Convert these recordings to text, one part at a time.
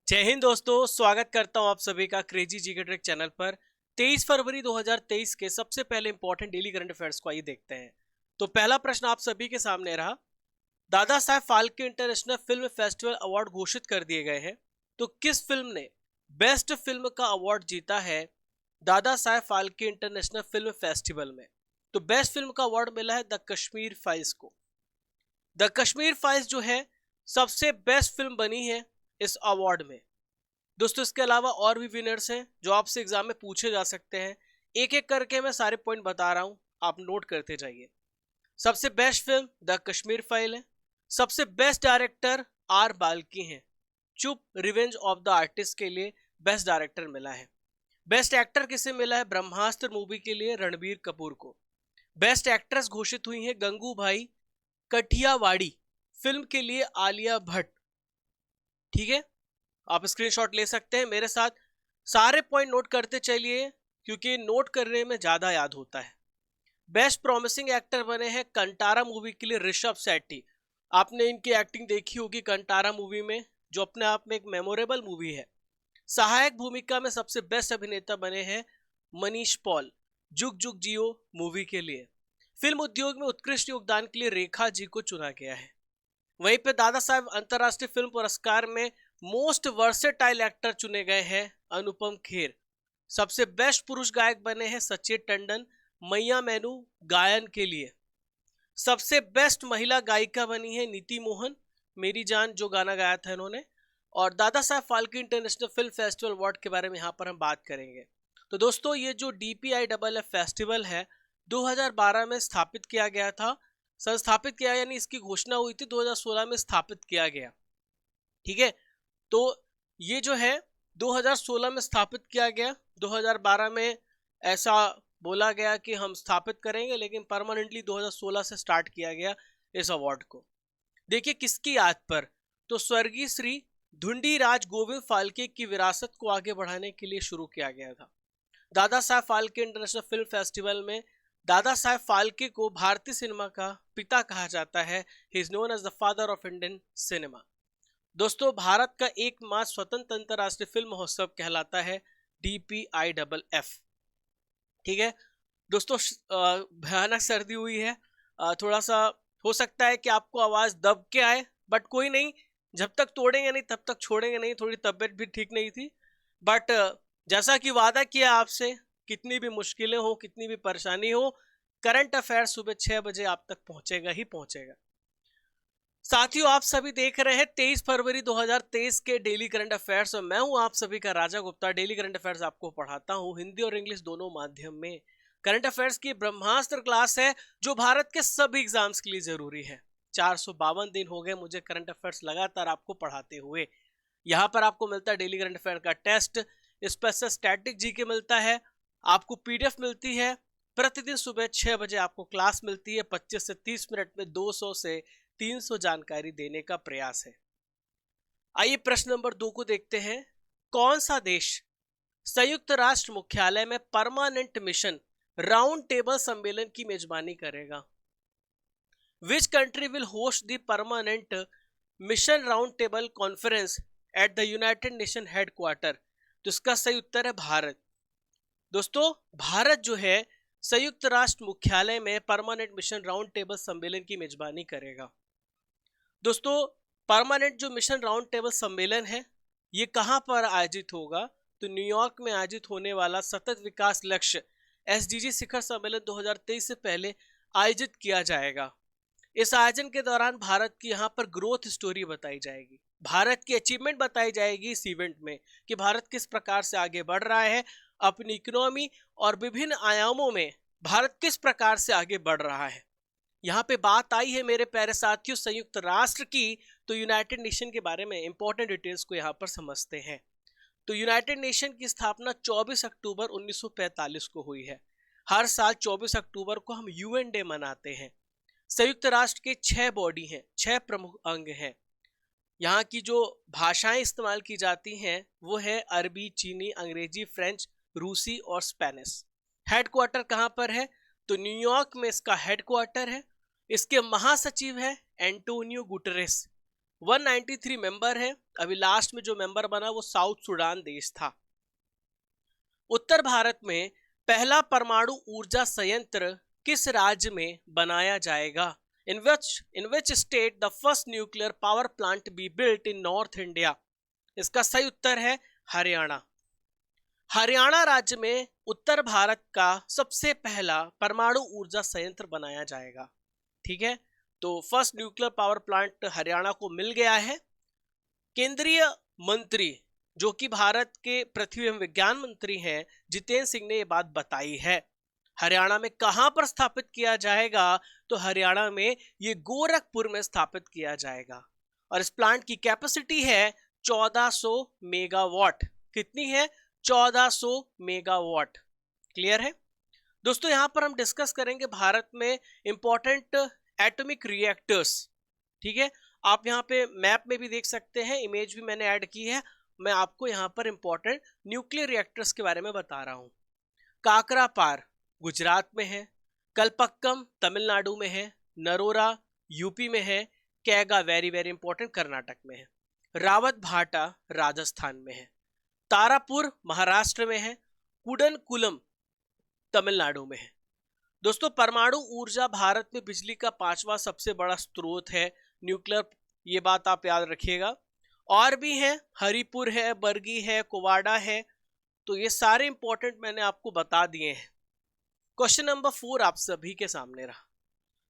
जय हिंद दोस्तों, स्वागत करता हूं आप सभी का क्रेजी जीके ट्रिक चैनल पर। 23 फरवरी 2023 के सबसे पहले इंपॉर्टेंट डेली करंट अफेयर्स को आइए देखते हैं। तो पहला प्रश्न आप सभी के सामने रहा। Dada Saheb Phalke international film festival award घोषित कर दिए गए हैं। तो किस फिल्म ने बेस्ट फिल्म का अवार्ड जीता है Dada Saheb Phalke international film festival में? तो बेस्ट फिल्म का अवार्ड मिला है द कश्मीर फाइल्स को। द कश्मीर फाइल्स जो है सबसे बेस्ट फिल्म बनी है इस अवार्ड में। दोस्तों इसके अलावा और भी विनर्स हैं जो आपसे एग्जाम में पूछे जा सकते हैं। एक एक करके मैं सारे पॉइंट बता रहा हूं, आप नोट करते जाइए। सबसे best film the Kashmir file है। सबसे बेस्ट डायरेक्टर आर बाल्की हैं। चुप रिवेंज ऑफ द आर्टिस्ट के लिए बेस्ट डायरेक्टर मिला है। बेस्ट एक्टर किसे मिला है? ब्रह्मास्त्र मूवी के लिए रणबीर कपूर को। बेस्ट एक्ट्रेस घोषित हुई है गंगू भाई कठियावाड़ी फिल्म के लिए आलिया भट्ट। ठीक है, आप स्क्रीनशॉट ले सकते हैं मेरे साथ। सारे पॉइंट नोट करते चलिए क्योंकि नोट करने में ज्यादा याद होता है। बेस्ट प्रॉमिसिंग एक्टर बने हैं कंटारा मूवी के लिए ऋषभ शेट्टी। आपने इनकी एक्टिंग देखी होगी कंटारा मूवी में, जो अपने आप में एक मेमोरेबल मूवी है। सहायक भूमिका में सबसे बेस्ट अभिनेता बने हैं मनीष पॉल जुग जुग जियो मूवी के लिए। फिल्म उद्योग में उत्कृष्ट योगदान के लिए रेखा जी को चुना गया है। वहीं पे दादा साहब अंतरराष्ट्रीय फिल्म पुरस्कार में मोस्ट वर्सेटाइल एक्टर चुने गए हैं अनुपम खेर। सबसे बेस्ट पुरुष गायक बने हैं सचिन टंडन मैया मैनू गायन के लिए। सबसे बेस्ट महिला गायिका बनी है नीति मोहन मेरी जान, जो गाना गाया था इन्होंने। और Dada Saheb Phalke international film festival award के बारे में यहाँ पर हम बात करेंगे। तो दोस्तों ये जो DPIFF फेस्टिवल है 2012 में स्थापित किया गया था। संस्थापित किया यानी इसकी घोषणा हुई थी 2016 में स्थापित किया गया। ठीक है, तो ये जो है 2016 में स्थापित किया गया। 2012 में ऐसा बोला गया कि हम स्थापित करेंगे, लेकिन परमानेंटली 2016 से स्टार्ट किया गया इस अवार्ड को। देखिए किसकी याद पर? तो स्वर्गीय श्री धुंडीराज गोविंद फाल्के की विरासत को आगे बढ़ाने के लिए शुरू किया गया था। Dada Saheb Phalke international film festival में दादा साहब फाल्के को भारतीय सिनेमा का पिता कहा जाता है। He is known as the father of Indian cinema. दोस्तों भारत का एकमात्र स्वतंत्र अंतरराष्ट्रीय फिल्म महोत्सव कहलाता है DPIFF। ठीक है दोस्तों, भयानक सर्दी हुई है। थोड़ा सा हो सकता है कि आपको आवाज दब के आए, बट कोई नहीं, जब तक तोड़ेंगे नहीं तब तक छोड़ेंगे नहीं। थोड़ी तबीयत भी ठीक नहीं थी, बट जैसा कि वादा किया आपसे, कितनी भी मुश्किलें हो, कितनी भी परेशानी हो, करंट अफेयर सुबह 6 बजे आप तक पहुंचेगा ही पहुंचेगा। साथियों आप सभी देख रहे हैं 23 फरवरी 2023 के डेली करंट अफेयर्स, और मैं हूं आप सभी का राजा गुप्ता। डेली करंट अफेयर्स आपको पढ़ाता हूं हिंदी और इंग्लिश दोनों माध्यम में। करंट अफेयर्स की ब्रह्मास्त्र क्लास है जो भारत के सभी एग्जाम्स के लिए जरूरी है। 452 दिन हो गए मुझे करंट अफेयर्स लगातार आपको पढ़ाते हुए। यहाँ पर आपको मिलता है डेली करंट अफेयर का टेस्ट, स्पेशल स्टैटिक जीके मिलता है, आपको PDF मिलती है। प्रतिदिन सुबह 6 बजे आपको क्लास मिलती है। 25 से 30 मिनट में 200 से 300 जानकारी देने का प्रयास है। आइए प्रश्न नंबर 2 को देखते हैं। कौन सा देश संयुक्त राष्ट्र मुख्यालय में परमानेंट मिशन राउंड टेबल सम्मेलन की मेजबानी करेगा? Which country will host the permanent mission round table conference at the United nation headquarter? तो इसका सही उत्तर है भारत। दोस्तों भारत जो है संयुक्त राष्ट्र मुख्यालय में परमानेंट मिशन राउंड टेबल सम्मेलन की मेजबानी करेगा। दोस्तों परमानेंट जो मिशन राउंड टेबल सम्मेलन है ये कहां पर आयोजित होगा? तो न्यूयॉर्क में आयोजित होने वाला सतत विकास लक्ष्य SDG शिखर सम्मेलन 2023 से पहले आयोजित किया जाएगा। इस आयोजन के दौरान भारत की यहाँ पर ग्रोथ स्टोरी बताई जाएगी, भारत की अचीवमेंट बताई जाएगी इस इवेंट में, कि भारत किस प्रकार से आगे बढ़ रहा है अपनी इकोनॉमी और विभिन्न आयामों में, भारत किस प्रकार से आगे बढ़ रहा है। यहाँ पे बात आई है मेरे प्यारे साथियों संयुक्त राष्ट्र की, तो यूनाइटेड नेशन के बारे में इंपॉर्टेंट डिटेल्स को यहाँ पर समझते हैं। तो यूनाइटेड नेशन की स्थापना 24 अक्टूबर 1945 को हुई है। हर साल 24 अक्टूबर को हम UN डे मनाते हैं। संयुक्त राष्ट्र के 6 बॉडी हैं, 6 प्रमुख अंग हैं। यहाँ की जो भाषाएं इस्तेमाल की जाती हैं वो है अरबी, चीनी, अंग्रेजी, फ्रेंच, रूसी और स्पेनिश। हेडक्वार्टर कहाँ पर है? तो न्यूयॉर्क में इसका हेडक्वार्टर है। इसके महासचिव है एंटोनियो गुटरेस। 193 मेंबर है। अभी लास्ट में जो मेंबर बना वो साउथ सूडान देश था। उत्तर भारत में पहला परमाणु ऊर्जा संयंत्र किस राज्य में बनाया जाएगा? In which state the first nuclear power plant be built in north India? इसका सही उत्तर है हरियाणा। हरियाणा राज्य में उत्तर भारत का सबसे पहला परमाणु ऊर्जा संयंत्र बनाया जाएगा। ठीक है, तो first nuclear power plant Haryana को मिल गया है। केंद्रीय मंत्री जो कि भारत के पृथ्वी एवं विज्ञान मंत्री हैं, जितेंद्र सिंह ने यह बात बताई है। हरियाणा में कहां पर स्थापित किया जाएगा? तो हरियाणा में ये गोरखपुर में स्थापित किया जाएगा और इस प्लांट की कैपेसिटी है 1400 मेगावाट। कितनी है? 1400 मेगावाट। क्लियर है दोस्तों? यहां पर हम डिस्कस करेंगे भारत में इंपॉर्टेंट एटॉमिक रिएक्टर्स। ठीक है, आप यहां पे मैप में भी देख सकते हैं, इमेज भी मैंने ऐड की है। मैं आपको यहां पर इंपॉर्टेंट न्यूक्लियर रिएक्टर्स के बारे में बता रहा हूं। काकरापार गुजरात में है, कलपक्कम तमिलनाडु में है, नरोरा यूपी में है, Kaiga very very important Karnataka में है, रावत भाटा राजस्थान में है, तारापुर महाराष्ट्र में है, कुडनकुलम तमिलनाडु में है। दोस्तों, परमाणु ऊर्जा भारत में बिजली का 5वां सबसे बड़ा स्रोत है न्यूक्लियर, ये बात आप याद रखिएगा। और भी है, हरिपुर है, बरगी है, कुवाड़ा है, तो ये सारे इंपॉर्टेंट मैंने आपको बता दिए हैं। क्वेश्चन नंबर 4 आप सभी के सामने रहा।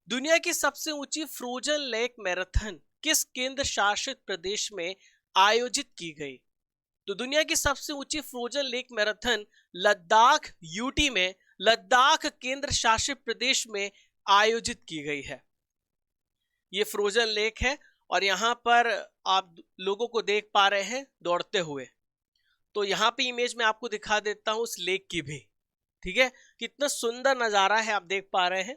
दुनिया की सबसे ऊंची फ्रोजन लेक मैराथन किस केंद्र शासित प्रदेश में आयोजित की गई? तो दुनिया की सबसे ऊंची frozen lake marathon Ladakh UT में, लद्दाख केंद्र शासित प्रदेश में आयोजित की गई है। ये फ्रोजन लेक है और यहां पर आप लोगों को देख पा रहे हैं दौड़ते हुए। तो यहां पे इमेज में आपको दिखा देता हूं उस लेक की भी। ठीक है, कितना सुंदर नजारा है, आप देख पा रहे हैं।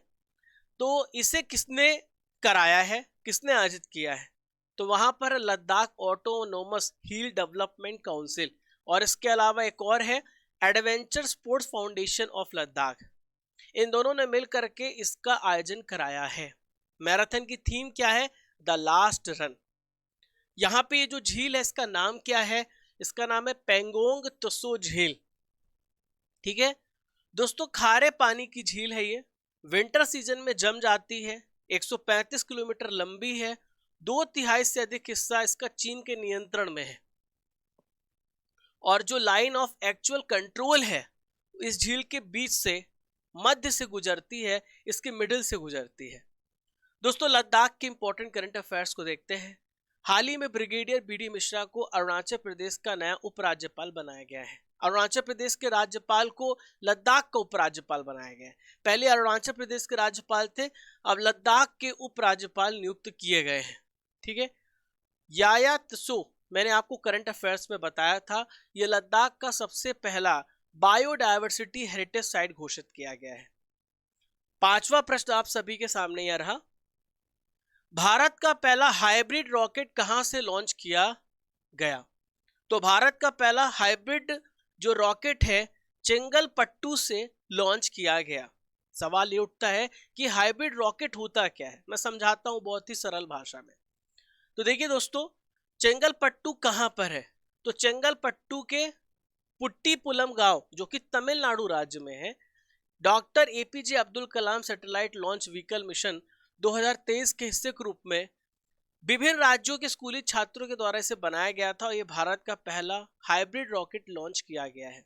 तो इसे किसने कराया है, किसने आयोजित किया है? तो वहां पर Ladakh autonomous hill development council और इसके अलावा एक और है adventure sports foundation of Ladakh. इन दोनों ने मिल करके इसका आयोजन कराया है। मैराथन की थीम क्या है? The last run. यहाँ पे ये जो झील है इसका नाम क्या है? इसका नाम है पेंगोंग त्सो झील। ठीक है दोस्तों, खारे पानी की झील है ये, विंटर सीजन में जम जाती है, 135 किलोमीटर लंबी है, 2/3 से अधिक हिस्सा इसका चीन के नियंत्रण में है और जो लाइन ऑफ एक्चुअल कंट्रोल है इस झील के बीच से, मध्य से गुजरती है, इसके मिडिल से गुजरती है। दोस्तों, लद्दाख के इंपॉर्टेंट करंट अफेयर्स को देखते हैं। हाल ही में ब्रिगेडियर बीडी मिश्रा को अरुणाचल प्रदेश का नया उपराज्यपाल बनाया गया है। अरुणाचल प्रदेश के राज्यपाल को लद्दाख का उपराज्यपाल बनाया गया है। पहले अरुणाचल प्रदेश के राज्यपाल थे, अब लद्दाख के उपराज्यपाल नियुक्त किए गए हैं। ठीक है, याया त्सो मैंने आपको करंट अफेयर्स में बताया था, यह लद्दाख का सबसे पहला बायोडायवर्सिटी हेरिटेज साइट घोषित किया गया है। 5वां प्रश्न आप सभी के सामने यह रहा। भारत का पहला हाइब्रिड रॉकेट कहां से लॉन्च किया गया? तो भारत का पहला हाइब्रिड जो रॉकेट है चेंगलपट्टू से लॉन्च किया गया। सवाल ये उठता है कि हाइब्रिड रॉकेट होता क्या है, मैं समझाता हूं बहुत ही सरल भाषा में। तो देखिए दोस्तों, चेंगलपट्टू कहां पर है? तो चेंगलपट्टू के पुट्टीपुलम गांव जो कि तमिलनाडु राज्य में है, doctor APJ Abdul Kalam satellite launch vehicle mission 2023 के हिस्से के रूप में विभिन्न राज्यों के स्कूली छात्रों के द्वारा इसे बनाया गया था और यह भारत का पहला हाइब्रिड रॉकेट लॉन्च किया गया है।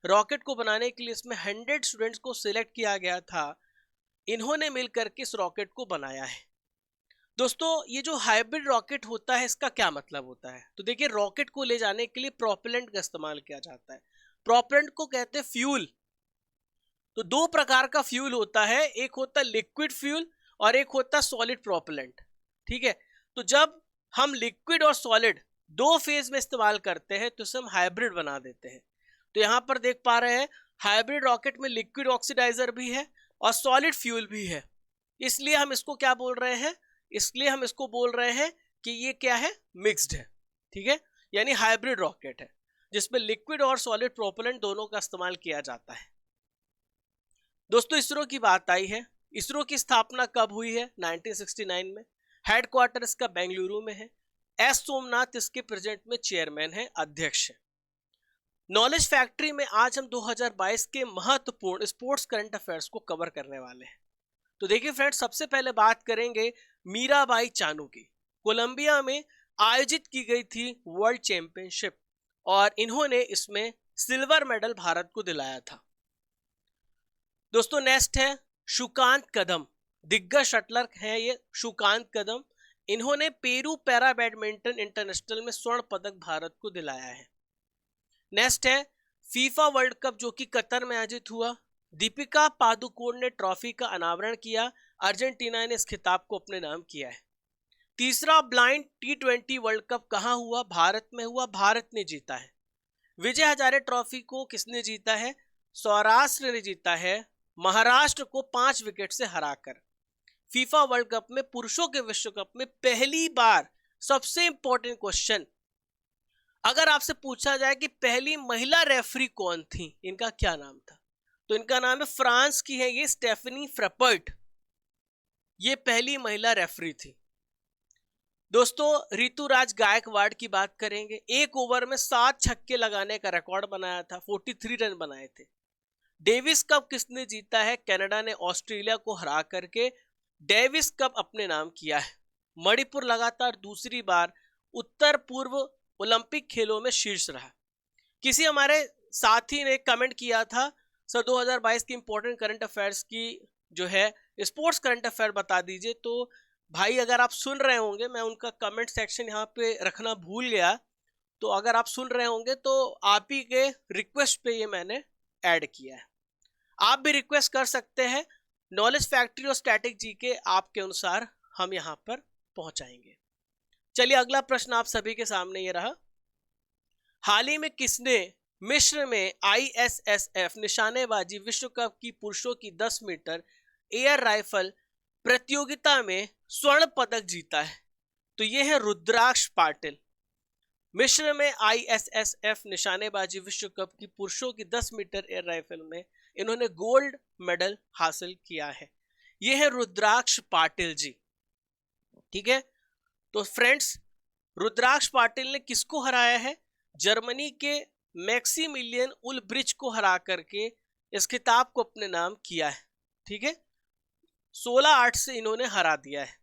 रॉकेट को बनाने के लिए इसमें 100 स्टूडेंट्स को सिलेक्ट किया गया था। इन्होंने मिलकर के इस रॉकेट को बनाया है। दोस्तों, ये जो हाइब्रिड रॉकेट होता है इसका क्या मतलब होता है? तो देखिए, रॉकेट को ले जाने के लिए प्रोपेलेंट का इस्तेमाल किया जाता है। प्रोपेलेंट को कहते हैं फ्यूल। तो 2 प्रकार का फ्यूल होता है, एक होता है लिक्विड फ्यूल और एक होता है सॉलिड प्रोपेलेंट। ठीक है, तो जब हम लिक्विड और सॉलिड 2 फेज में इस्तेमाल करते हैं तो इसे हम हाइब्रिड बना देते हैं। तो यहां पर देख पा रहे हैं हाइब्रिड रॉकेट में लिक्विड ऑक्सीडाइजर भी है और सॉलिड फ्यूल भी है। इसलिए हम इसको क्या बोल रहे हैं? इसलिए हम इसको बोल रहे हैं कि ये क्या है? मिक्स्ड है। ठीक है, यानी हाइब्रिड रॉकेट है जिसमें लिक्विड और सॉलिड प्रोपेलेंट दोनों का इस्तेमाल किया जाता है। दोस्तों, इसरो की बात आई है। इसरो की स्थापना कब हुई है? 1969 में। हेडक्वार्टर इसका बेंगलुरु में है। एस सोमनाथ इसके प्रेजेंट में चेयरमैन है, अध्यक्ष है। नॉलेज फैक्ट्री में आज हम 2022 के महत्वपूर्ण स्पोर्ट्स करंट अफेयर्स को कवर करने वाले हैं। तो देखिए फ्रेंड्स, सबसे पहले बात करेंगे मीराबाई चानू की। कोलंबिया में आयोजित की गई थी वर्ल्ड चैंपियनशिप और इन्होंने इसमें सिल्वर मेडल भारत को दिलाया था। दोस्तों नेक्स्ट है सुकांत कदम, दिग्गज शटलर हैं ये सुकांत कदम। इन्होंने पेरू पैरा बैडमिंटन इंटरनेशनल में स्वर्ण पदक भारत को दिलाया है। नेक्स्ट है फीफा वर्ल्ड कप जो कि कतर में आयोजित हुआ। दीपिका पादुकोण ने ट्रॉफी का अनावरण किया। अर्जेंटीना ने इस खिताब को अपने नाम किया है। तीसरा ब्लाइंड T20 वर्ल्ड कप कहां हुआ? भारत में हुआ, भारत ने जीता है। विजय हजारे ट्रॉफी को किसने जीता है? सौराष्ट्र ने जीता है, महाराष्ट्र को 5 विकेट से हराकर। फीफा वर्ल्ड कप में पुरुषों के विश्व कप में पहली बार, सबसे इंपॉर्टेंट क्वेश्चन, अगर आपसे पूछा जाए कि पहली महिला रेफरी कौन थी, इनका क्या नाम था, तो इनका नाम है, फ्रांस की है ये, स्टेफनी फ्रेपर्ट, ये पहली महिला रेफरी थी। दोस्तों ऋतुराज गायकवाड़ की बात करेंगे। एक ओवर में 7 छक्के लगाने का रिकॉर्ड बनाया था, 43 रन बनाए थे। डेविस कप किसने जीता है? कनाडा ने ऑस्ट्रेलिया को हरा करके डेविस कप अपने नाम किया है। मणिपुर लगातार दूसरी बार उत्तर पूर्व ओलंपिक खेलों में शीर्ष रहा। किसी हमारे साथी ने कमेंट किया था, सर 2022 की इंपॉर्टेंट करंट अफेयर्स की जो है स्पोर्ट्स करंट अफेयर बता दीजिए। तो भाई अगर आप सुन रहे होंगे, मैं उनका कमेंट सेक्शन यहाँ पे रखना भूल गया, तो अगर आप सुन रहे होंगे तो आप ही के रिक्वेस्ट पे ये मैंने ऐड किया है। आप भी रिक्वेस्ट कर सकते हैं, नॉलेज फैक्ट्री और स्टैटिक जी के आपके अनुसार हम यहाँ पर पहुंचाएंगे। चलिए अगला प्रश्न आप सभी के सामने ये रहा। हाल ही में किसने मिस्र में ISSF निशानेबाजी विश्व कप की पुरुषों की 10 मीटर एयर राइफल प्रतियोगिता में स्वर्ण पदक जीता है? तो ये है रुद्राक्ष पाटिल। मिस्र में ISSF निशानेबाजी विश्व कप की पुरुषों की 10 मीटर एयर राइफल में इन्होंने गोल्ड मेडल हासिल किया है। ये है रुद्राक्ष पाटिल जी, ठीक है। तो फ्रेंड्स, रुद्राक्ष पाटिल ने किसको हराया है? जर्मनी के मैक्सिमिलियन उलब्रिच को हरा करके इस खिताब को अपने नाम किया है, ठीक है। 16-8 से इन्होंने हरा दिया है।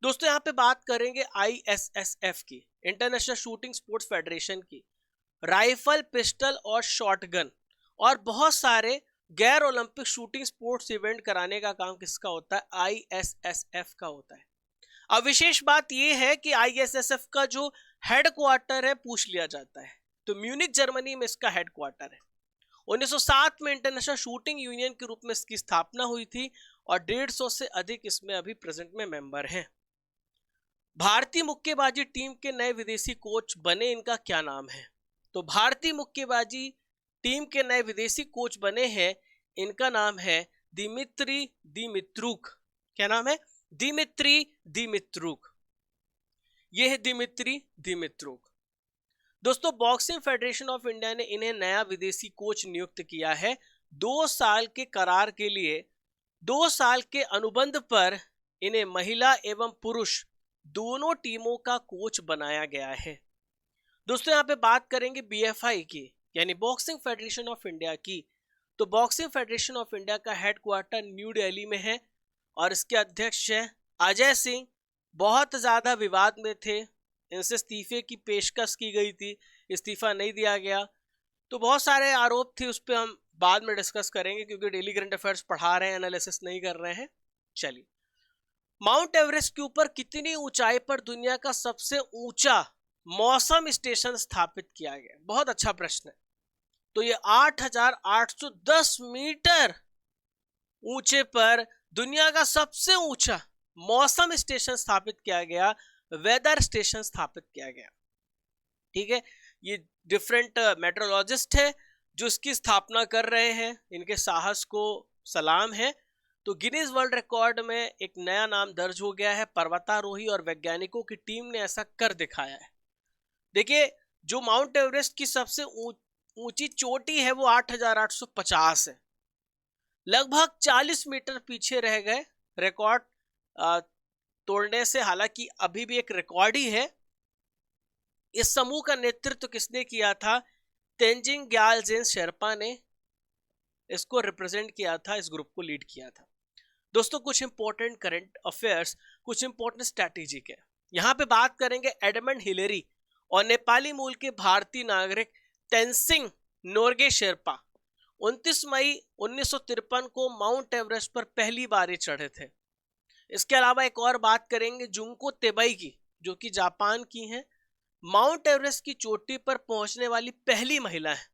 दोस्तों यहाँ पे बात करेंगे ISSF की, इंटरनेशनल शूटिंग स्पोर्ट्स फेडरेशन की। राइफल, पिस्टल और शॉटगन और बहुत सारे गैर ओलंपिक शूटिंग स्पोर्ट्स इवेंट कराने का काम किसका होता है? ISSF का होता है। अब विशेष बात यह है कि ISSF का जो हेडक्वार्टर है पूछ लिया जाता है, तो म्यूनिक जर्मनी में इसका हेडक्वार्टर है। 1907 में इंटरनेशनल शूटिंग यूनियन के रूप में इसकी स्थापना हुई थी और 150 से अधिक इसमें अभी प्रेजेंट में मेंबर हैं। भारतीय मुक्केबाजी टीम के नए विदेशी कोच बने, इनका क्या नाम है? तो भारतीय मुक्केबाजी टीम के नए विदेशी कोच बने हैं, इनका नाम है दिमित्री दिमित्रुक। क्या नाम है? दिमित्री दिमित्रुक। यह है दिमित्री दिमित्रुक। दोस्तों बॉक्सिंग फेडरेशन ऑफ इंडिया ने इन्हें नया विदेशी कोच नियुक्त किया है। 2 साल के करार के लिए, 2 साल के अनुबंध पर इन्हें महिला एवं पुरुष दोनों टीमों का कोच बनाया गया है। दोस्तों यहाँ पे बात करेंगे BFI की, यानी बॉक्सिंग फेडरेशन ऑफ इंडिया की। तो बॉक्सिंग फेडरेशन ऑफ इंडिया का हेडक्वार्टर न्यू दिल्ली में है और इसके अध्यक्ष है अजय सिंह। बहुत ज्यादा विवाद में थे, इनसे इस्तीफे की पेशकश की गई थी, इस्तीफा नहीं दिया गया, तो बहुत सारे आरोप थे, उस पर हम बाद में डिस्कस करेंगे क्योंकि डेली करंट अफेयर्स पढ़ा रहे हैं, एनालिसिस नहीं कर रहे हैं। चलिए, माउंट एवरेस्ट के ऊपर कितनी ऊंचाई पर दुनिया का सबसे ऊंचा मौसम स्टेशन स्थापित किया गया? बहुत अच्छा प्रश्न है। तो ये 8,810 मीटर ऊंचे पर दुनिया का सबसे ऊंचा मौसम स्टेशन स्थापित किया गया, वेदर स्टेशन स्थापित किया गया, ठीक है। ये डिफरेंट मेट्रोलॉजिस्ट है जो इसकी स्थापना कर रहे हैं, इनके साहस को सलाम है। तो गिनीज वर्ल्ड रिकॉर्ड में एक नया नाम दर्ज हो गया है। पर्वतारोही और वैज्ञानिकों की टीम ने ऐसा कर दिखाया है। देखिए, जो माउंट एवरेस्ट की सबसे ऊंची चोटी है वो 8,850 है, लगभग 40 मीटर पीछे रह गए रिकॉर्ड तोड़ने से। हालांकि अभी भी एक रिकॉर्ड ही है, इस समूह का नेतृत्व किसने किया था? तेंजिंग ग्यालजेन शेरपा ने इसको रिप्रेजेंट किया था, इस ग्रुप को लीड किया था। दोस्तों कुछ इंपॉर्टेंट करंट अफेयर्स, कुछ इंपॉर्टेंट स्ट्रैटेजिक है। यहाँ पे बात करेंगे एडमंड हिलेरी और नेपाली मूल के भारतीय नागरिक तेंसिंग नोर्गे शेरपा 29 मई 1953 को माउंट एवरेस्ट पर पहली बार ये चढ़े थे। इसके अलावा एक और बात करेंगे जुंको तेबई की, जो कि जापान की हैं, माउंट एवरेस्ट की चोटी पर पहुंचने वाली पहली महिला है।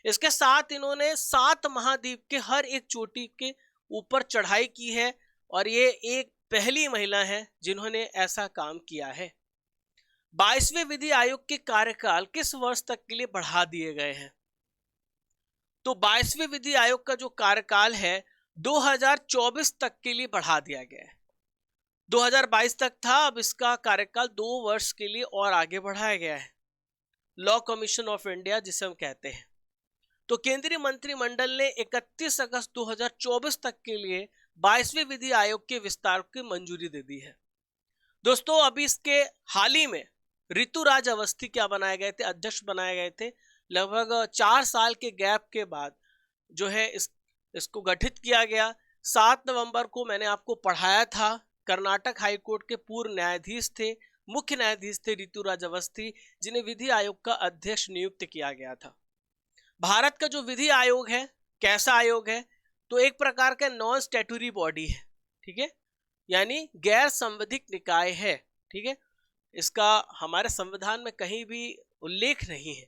इसके साथ इन्होंने 7 महाद्वीप के हर एक चोटी के ऊपर चढ़ाई की है और ये एक पहली महिला है जिन्होंने ऐसा काम किया है। 22वें विधि आयोग के कार्यकाल किस वर्ष तक के लिए बढ़ा दिए गए हैं? तो 22वें विधि आयोग का जो कार्यकाल है 2024 तक के लिए बढ़ा दिया गया है। 2022 तक था, अब इसका कार्यकाल 2 वर्ष के लिए और आगे बढ़ाया गया है। लॉ कमीशन ऑफ इंडिया जिसे हम कहते हैं। तो केंद्रीय मंत्रिमंडल ने 31 अगस्त 2024 तक के लिए 22वें विधि आयोग के विस्तार की मंजूरी दे दी है। दोस्तों अभी इसके हाल ही में ऋतुराज अवस्थी क्या बनाए गए थे? अध्यक्ष बनाए गए थे। लगभग 4 साल के गैप के बाद जो है इसको गठित किया गया। 7 नवंबर को मैंने आपको पढ़ाया था। कर्नाटक हाईकोर्ट के पूर्व न्यायाधीश थे, मुख्य न्यायाधीश थे ऋतुराज अवस्थी, जिन्हें विधि आयोग का अध्यक्ष नियुक्त किया गया था। भारत का जो विधि आयोग है कैसा आयोग है? तो एक प्रकार का नॉन स्टैट्यूटरी बॉडी है, ठीक है, यानी गैर संवैधानिक निकाय है, ठीक है। इसका हमारे संविधान में कहीं भी उल्लेख नहीं है।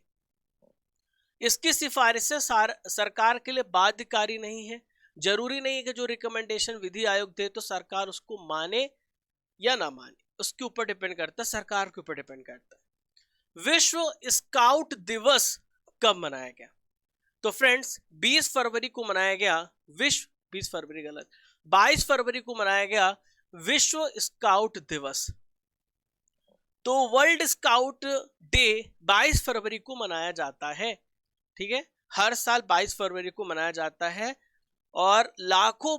इसकी सिफारिशें सरकार के लिए बाध्यकारी नहीं है। जरूरी नहीं है कि जो रिकमेंडेशन विधि आयोग दे तो सरकार उसको माने या ना माने, उसके ऊपर डिपेंड करता है, सरकार के ऊपर डिपेंड करता है। विश्व स्काउट दिवस कब मनाया गया? तो फ्रेंड्स 20 फरवरी को मनाया गया। 20 फरवरी गलत, 22 फरवरी को मनाया गया विश्व स्काउट दिवस। तो वर्ल्ड स्काउट डे 22 फरवरी को मनाया जाता है, ठीक है, हर साल 22 फरवरी को मनाया जाता है। और लाखों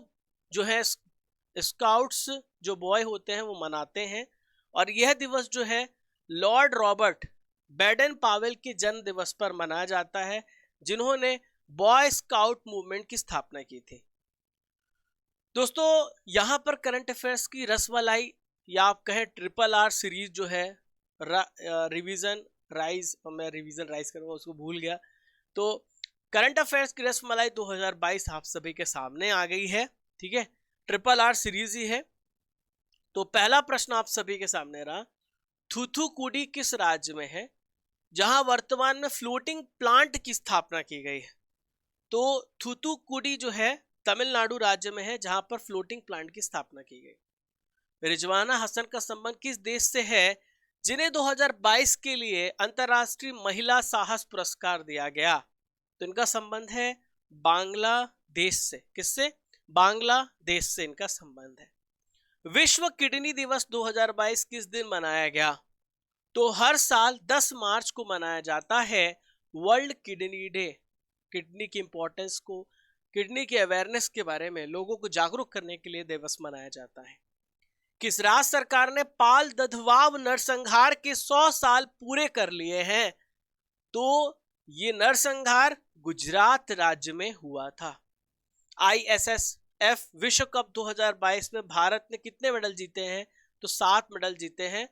जो है स्काउट्स जो बॉय होते हैं वो मनाते हैं। और यह दिवस जो है लॉर्ड रॉबर्ट बैडन पावेल के जन्म दिवस पर मनाया जाता है, जिन्होंने बॉय स्काउट मूवमेंट की स्थापना की थी। दोस्तों यहां पर करंट अफेयर्स की रसमलाई या आप कहें ट्रिपल आर सीरीज जो है रिवीजन राइज, मैं रिवीजन राइज करूंगा उसको भूल गया। तो करंट अफेयर्स की रसमलाई 2022 आप सभी के सामने आ गई है, ठीक है, ट्रिपल आर सीरीज ही है। तो पहला प्रश्न आप सभी के सामने रहा, थूथुकुडी किस राज्य में है जहां वर्तमान में फ्लोटिंग प्लांट की स्थापना की गई है? तो थूथुकुडी जो है तमिलनाडु राज्य में है जहां पर फ्लोटिंग प्लांट की स्थापना की गई। रिजवाना हसन का संबंध किस देश से है जिन्हें 2022 के लिए अंतरराष्ट्रीय महिला साहस पुरस्कार दिया गया? तो इनका संबंध है बांग्लादेश से। किससे? बांग्लादेश से इनका संबंध है। विश्व किडनी दिवस 2022 किस दिन मनाया गया? तो हर साल 10 मार्च को मनाया जाता है वर्ल्ड किडनी डे। किडनी की इंपॉर्टेंस को, किडनी की अवेयरनेस के बारे में लोगों को जागरूक करने के लिए दिवस मनाया जाता है। किस राज्य सरकार ने पाल दधवाव नरसंहार के 100 साल पूरे कर लिए हैं? तो ये नरसंहार गुजरात राज्य में हुआ था। ISSF विश्व कप 2022 में भारत ने कितने मेडल जीते हैं? तो 7 मेडल जीते हैं।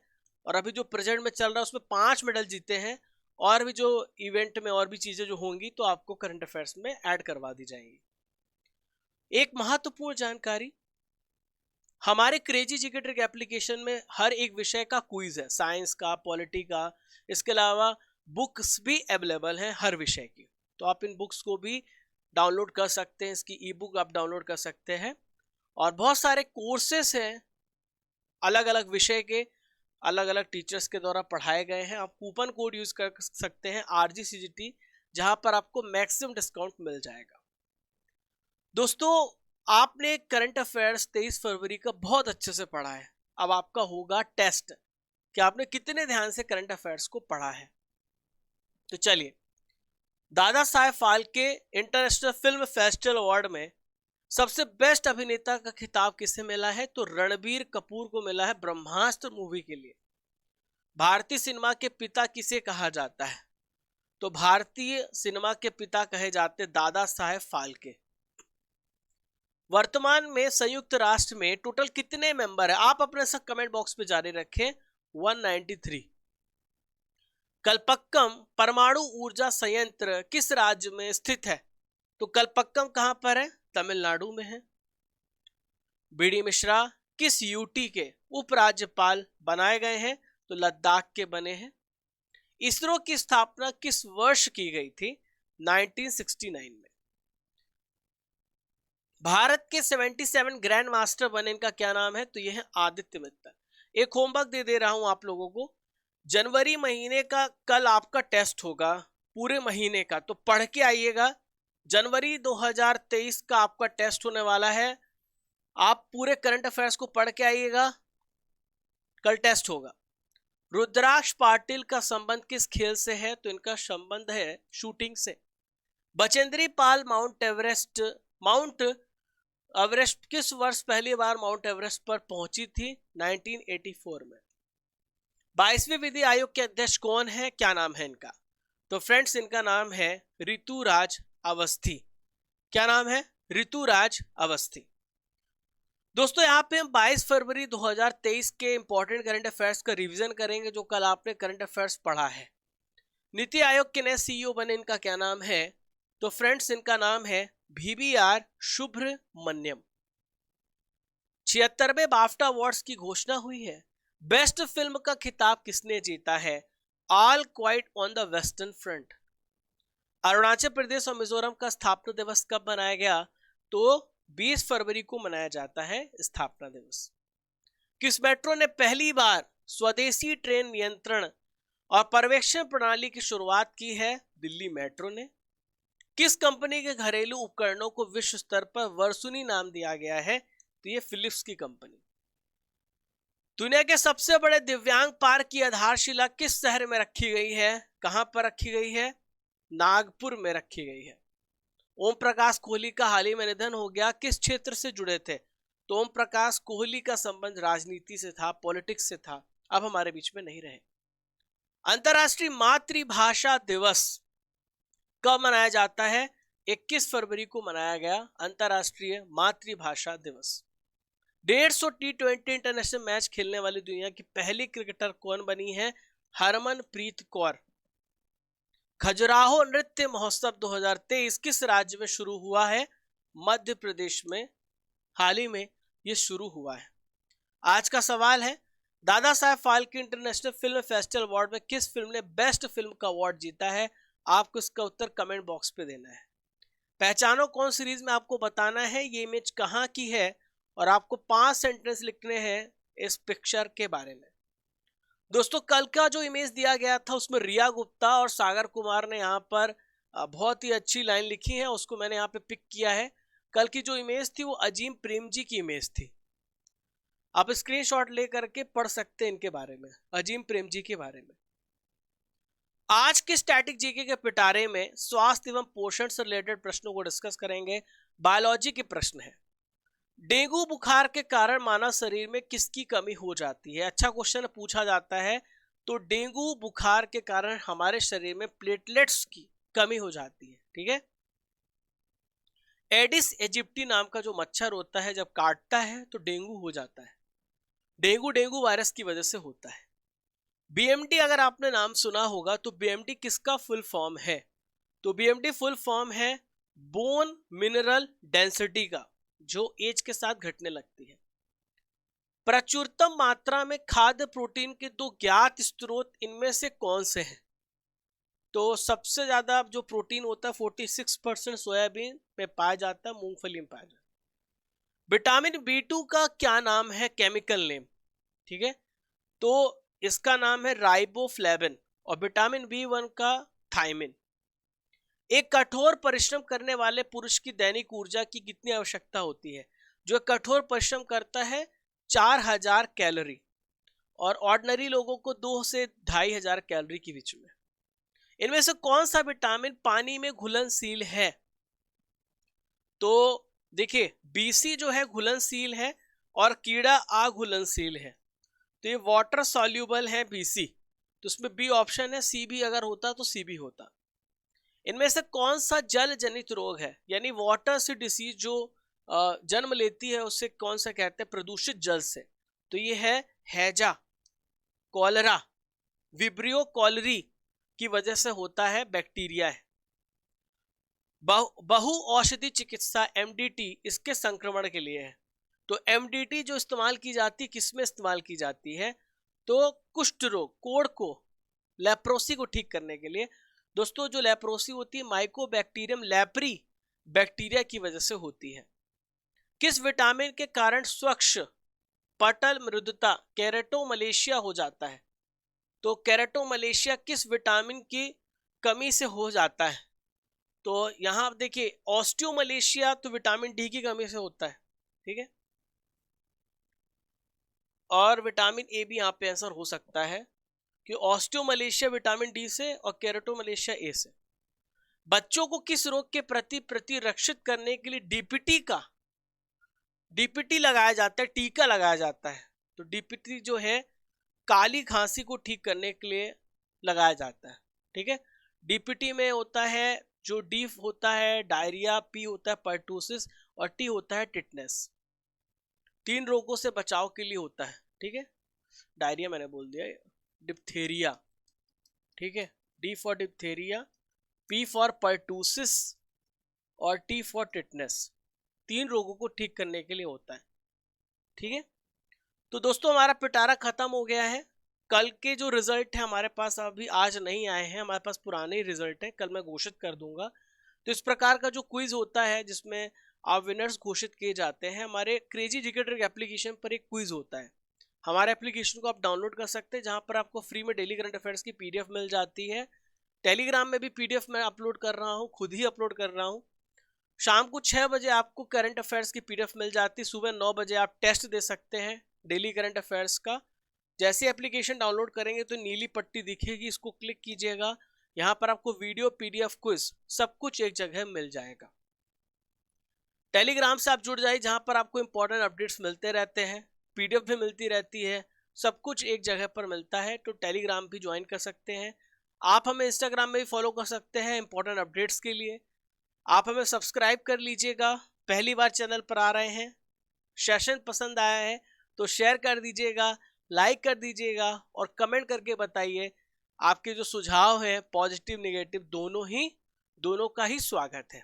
और अभी जो प्रेजेंट में चल रहा है उसमें 5 मेडल जीते हैं। और भी जो इवेंट में और भी चीजें जो होंगी तो आपको करंट अफेयर्स में ऐड करवा दी जाएंगी। एक महत्वपूर्ण जानकारी, हमारे क्रेजी जीके ट्रिक एप्लीकेशन में हर एक विषय का क्विज है, साइंस का, पॉलिटी का। इसके अलावा बुक्स भी अवेलेबल हैं हर विषय की, तो आप इन बुक्स को भी डाउनलोड कर सकते हैं। इसकी ई बुक आप डाउनलोड कर सकते हैं। और बहुत सारे कोर्सेस हैं अलग अलग विषय के, अलग अलग टीचर्स के द्वारा पढ़ाए गए हैं। आप कूपन कोड यूज कर सकते हैं RGCGT, जहां पर आपको मैक्सिमम डिस्काउंट मिल जाएगा। दोस्तों आपने करंट अफेयर्स 23 फरवरी का बहुत अच्छे से पढ़ा है। अब आपका होगा टेस्ट कि आपने कितने ध्यान से करंट अफेयर्स को पढ़ा है। तो चलिए, Dadasaheb Phalke international film festival award में सबसे बेस्ट अभिनेता का खिताब किसे मिला है? तो रणबीर कपूर को मिला है ब्रह्मास्त्र मूवी के लिए। भारतीय सिनेमा के पिता किसे कहा जाता है? तो भारतीय सिनेमा के पिता कहे जाते दादा साहेब फाल्के। वर्तमान में संयुक्त राष्ट्र में टोटल कितने मेंबर है? आप अपने सब कमेंट बॉक्स पे जारी रखें। 193। कलपक्कम परमाणु ऊर्जा संयंत्र किस राज्य में स्थित है? तो कलपक्कम कहां पर है? तमिलनाडु में है। बीडी मिश्रा किस यूटी के उपराज्यपाल बनाए गए हैं? तो लद्दाख के बने हैं। इसरो की स्थापना किस वर्ष की गई थी? 1969 में। भारत के 77 ग्रैंड मास्टर बने, इनका क्या नाम है? तो यह है आदित्य मित्तल। एक होमवर्क दे रहा हूं आप लोगों को। जनवरी महीने का कल आपका टेस्ट होगा, पूरे महीने का, तो पढ़ के आइएगा। जनवरी 2023 का आपका टेस्ट होने वाला है। आप पूरे करंट अफेयर्स को पढ़ के आइएगा, कल टेस्ट होगा। रुद्राक्ष पाटिल का संबंध किस खेल से है? तो इनका संबंध है शूटिंग से। बचेंद्री पाल माउंट एवरेस्ट किस वर्ष पहली बार माउंट एवरेस्ट पर पहुंची थी? 1984 में। 22वें विधि आयोग के अध्यक्ष कौन है? क्या नाम है इनका? तो फ्रेंड्स इनका नाम है ऋतुराज अवस्थी। क्या नाम है? ऋतुराज अवस्थी। दोस्तों यहाँ पे हम 22 फरवरी 2023 के इंपॉर्टेंट करंट अफेयर्स का रिवीजन करेंगे, जो कल आपने करंट अफेयर्स पढ़ा है। नीति आयोग के नए सीईओ बने, इनका क्या नाम है? तो फ्रेंड्स इनका नाम है VBR सुब्रमण्यम। 76वें बाफ्टा अवार्ड्स की घोषणा हुई है। बेस्ट फिल्म का खिताब किसने जीता है? All Quiet on the Western Front. Arunachal Pradesh और मिजोरम का स्थापना दिवस कब मनाया गया? तो 20 फरवरी को मनाया जाता है स्थापना दिवस। किस मेट्रो ने पहली बार स्वदेशी ट्रेन नियंत्रण और पर्यवेक्षण प्रणाली की शुरुआत की है? दिल्ली मेट्रो ने। किस कंपनी के घरेलू उपकरणों को विश्व स्तर पर वर्सुनी नाम दिया गया है? तो ये फिलिप्स की कंपनी। दुनिया के सबसे बड़े दिव्यांग पार्क की आधारशिला किस शहर में रखी गई है? कहां पर रखी गई है? नागपुर में रखी गई है। ओम प्रकाश कोहली का हाल ही में निधन हो गया। किस क्षेत्र से जुड़े थे? तो ओम प्रकाश कोहली का संबंध राजनीति से था, पॉलिटिक्स से था। अब हमारे बीच में नहीं रहे। अंतरराष्ट्रीय मातृभाषा दिवस कब मनाया जाता है? 21 फरवरी को मनाया गया अंतरराष्ट्रीय मातृभाषा दिवस। 150 T20 इंटरनेशनल मैच खेलने वाली दुनिया की पहली क्रिकेटर कौन बनी है? हरमनप्रीत कौर। खजुराहो नृत्य महोत्सव 2023 किस राज्य में शुरू हुआ है? मध्य प्रदेश में हाल ही में ये शुरू हुआ है। आज का सवाल है, Dadasaheb Phalke international film festival award में किस फिल्म ने बेस्ट फिल्म का अवार्ड जीता है? आपको इसका उत्तर कमेंट बॉक्स पे देना है। पहचानो कौन सीरीज में आपको बताना है ये इमेज कहाँ की है, और आपको 5 सेंटेंस लिखने हैं इस पिक्चर के बारे में। दोस्तों कल का जो इमेज दिया गया था उसमें रिया गुप्ता और सागर कुमार ने यहाँ पर बहुत ही अच्छी लाइन लिखी है, उसको मैंने यहाँ पे पिक किया है। कल की जो इमेज थी वो अजीम प्रेम जी की इमेज थी। आप स्क्रीनशॉट ले करके पढ़ सकते हैं इनके बारे में, अजीम प्रेम जी के बारे में। आज के स्टैटिक जीके के पिटारे में स्वास्थ्य एवं पोषण से रिलेटेड प्रश्नों को डिस्कस करेंगे। बायोलॉजी के प्रश्न है। डेंगू बुखार के कारण मानव शरीर में किसकी कमी हो जाती है? अच्छा क्वेश्चन पूछा जाता है। तो डेंगू बुखार के कारण हमारे शरीर में प्लेटलेट्स की कमी हो जाती है। ठीक है। एडिस इजिप्टी नाम का जो मच्छर होता है जब काटता है तो डेंगू हो जाता है। डेंगू वायरस की वजह से होता है। बीएमडी अगर आपने नाम सुना होगा तो बीएमडी किसका फुल फॉर्म है? तो बीएमडी फुल फॉर्म है बोन मिनरल डेंसिटी का, जो एज के साथ घटने लगती है। प्रचुरतम मात्रा में खाद्य प्रोटीन के 2 ज्ञात स्रोत इनमें से कौन से हैं? तो सबसे ज्यादा जो प्रोटीन होता है 46% सोयाबीन में पाया जाता है, मूंगफली में पाया जाता है। विटामिन B2 का क्या नाम है, केमिकल नेम? ठीक है, तो इसका नाम है राइबोफ्लेविन, और विटामिन B1 का थायमिन। एक कठोर परिश्रम करने वाले पुरुष की दैनिक ऊर्जा की कितनी आवश्यकता होती है? जो कठोर परिश्रम करता है 4000 कैलोरी, और ऑर्डिनरी लोगों को 2 से 2500 कैलोरी के बीच में। इनमें से कौन सा विटामिन पानी में घुलनशील है? तो देखिए BC जो है घुलनशील है और कीड़ा अघुलनशील है, तो ये वाटर सॉल्यूबल है BC, तो उसमें बी ऑप्शन है, सी भी अगर होता तो सी भी होता। इनमें से कौन सा जल जनित रोग है, यानी वाटर से डिसीज जो जन्म लेती है उससे कौन सा कहते हैं, प्रदूषित जल से। तो ये है हैजा, कॉलरा, विब्रियो कॉलरी की वजह से होता है, बैक्टीरिया है। बहु औषधि चिकित्सा एमडीटी इसके संक्रमण के लिए है। तो एमडीटी जो इस्तेमाल की जाती है, किसमें इस्तेमाल की जाती है, तो कुष्ठ रोग, कोढ़ को, लेप्रोसी को ठीक करने के लिए। दोस्तों जो लेप्रोसी होती है माइकोबैक्टीरियम लेप्री बैक्टीरिया की वजह से होती है। किस विटामिन के कारण स्वच्छ पटल मृदुता केरेटोमलेशिया हो जाता है, तो केरेटोमलेशिया किस विटामिन की कमी से हो जाता है, तो यहां आप देखिए ऑस्टियोमलेशिया तो विटामिन डी की कमी से होता है, ठीक है। और विटामिन ए भी यहाँ पे आंसर हो सकता है कि ऑस्टियोमलेशिया विटामिन डी से और केरेटोमलेशिया ए से। बच्चों को किस रोग के प्रति प्रतिरक्षित करने के लिए डीपीटी लगाया जाता है, टीका लगाया जाता है। तो डीपीटी जो है काली खांसी को ठीक करने के लिए लगाया जाता है, ठीक है। डीपीटी में होता है जो डी होता है डायरिया, पी होता है पर्टूसिस और टी होता है टिटनेस। 3 रोगों से बचाव के लिए होता है, ठीक है। डायरिया मैंने बोल दिया, डिप्थेरिया, ठीक है, D for diphtheria, P for pertussis और टी फॉर टिटनेस। 3 रोगों को ठीक करने के लिए होता है, ठीक है। तो दोस्तों हमारा पिटारा खत्म हो गया है। कल के जो रिजल्ट है हमारे पास अभी आज नहीं आए हैं, हमारे पास पुराने ही रिजल्ट है, कल मैं घोषित कर दूंगा। तो इस प्रकार का जो क्विज होता है जिसमें आप विनर्स घोषित किए जाते हैं, हमारे क्रेजी जीके ट्रिक एप्लीकेशन पर एक क्विज होता है। हमारे एप्लीकेशन को आप डाउनलोड कर सकते हैं, जहां पर आपको फ्री में डेली करंट अफेयर्स की पीडीएफ मिल जाती है। टेलीग्राम में भी पीडीएफ मैं अपलोड कर रहा हूँ, खुद ही अपलोड कर रहा हूँ। शाम को 6 बजे आपको करंट अफेयर्स की पीडीएफ मिल जाती है, सुबह 9 बजे आप टेस्ट दे सकते हैं डेली करंट अफेयर्स का। जैसे एप्लीकेशन डाउनलोड करेंगे तो नीली पट्टी दिखेगी, इसको क्लिक कीजिएगा, यहाँ पर आपको वीडियो, पीडीएफ, क्विज सब कुछ एक जगह मिल जाएगा। टेलीग्राम से आप जुड़ जाइए, जहां पर आपको इंपॉर्टेंट अपडेट्स मिलते रहते हैं, पीडीएफ भी मिलती रहती है, सब कुछ एक जगह पर मिलता है। तो टेलीग्राम भी ज्वाइन कर सकते हैं। आप हमें इंस्टाग्राम में भी फॉलो कर सकते हैं इंपॉर्टेंट अपडेट्स के लिए। आप हमें सब्सक्राइब कर लीजिएगा, पहली बार चैनल पर आ रहे हैं, सेशन पसंद आया है तो शेयर कर दीजिएगा, लाइक कर दीजिएगा और कमेंट करके बताइए आपके जो सुझाव है पॉजिटिव नेगेटिव दोनों का ही स्वागत है।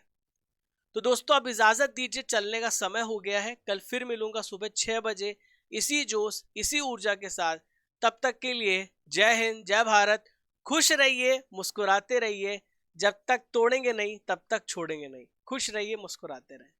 तो दोस्तों अब इजाजत दीजिए, चलने का समय हो गया है। कल फिर मिलूंगा सुबह 6 बजे इसी जोश इसी ऊर्जा के साथ। तब तक के लिए जय हिंद, जय भारत, खुश रहिए, मुस्कुराते रहिए। जब तक तोड़ेंगे नहीं तब तक छोड़ेंगे नहीं। खुश रहिए, मुस्कुराते रहें।